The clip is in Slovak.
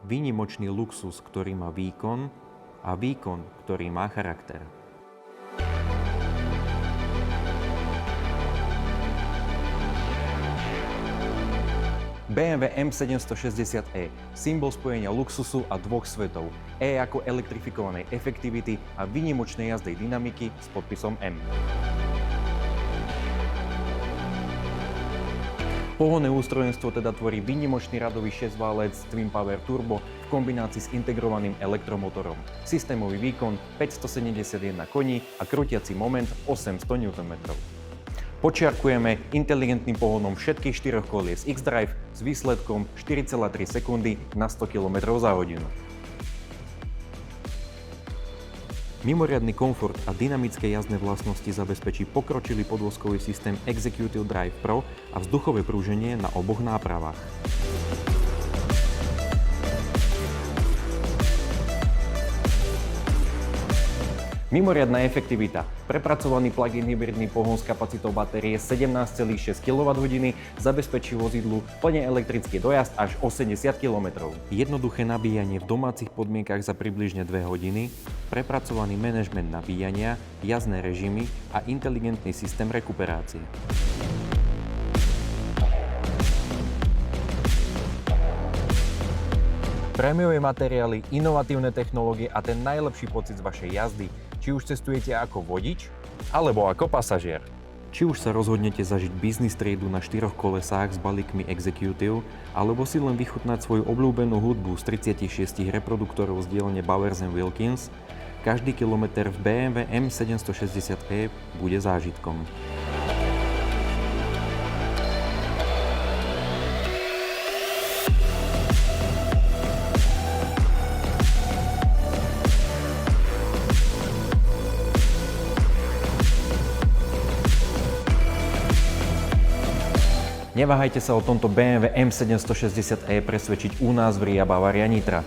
Výnimočný luxus, ktorý má výkon a výkon, ktorý má charakter. BMW M760e, symbol spojenia luxusu a dvoch svetov. E ako elektrifikovanej efektivity a výnimočnej jazdej dynamiky s podpisom M. Pohonné ústrojenstvo teda tvorí výnimočný radový 6-válec Twin Power Turbo v kombinácii s integrovaným elektromotorom. Systémový výkon 571 koní a krútiaci moment 800 Nm. Počiarkujeme inteligentným pohonom všetkých 4 kolies X-Drive s výsledkom 4,3 sekundy na 100 km za hodinu. Mimoriadny komfort a dynamické jazdné vlastnosti zabezpečí pokročilý podvozkový systém Executive Drive Pro a vzduchové prúženie na oboch nápravách. Mimoriadna efektivita. Prepracovaný plug-in hybridný pohon s kapacitou batérie 17,6 kWh zabezpečí vozidlu plne elektrický dojazd až 80 km. Jednoduché nabíjanie v domácich podmienkach za približne 2 hodiny, prepracovaný manažment nabíjania, jazdné režimy a inteligentný systém rekuperácie. Prémiové materiály, inovatívne technológie a ten najlepší pocit z vašej jazdy, či už cestujete ako vodič, alebo ako pasažier. Či už sa rozhodnete zažiť biznis triedu na 4 kolesách s balíkmi Executive, alebo si len vychutnať svoju obľúbenú hudbu z 36 reproduktorov z dielne Bowers & Wilkins, každý kilometr v BMW M760e bude zážitkom. Neváhajte sa o tomto BMW M760e presvedčiť u nás v RIA Bavaria Nitra.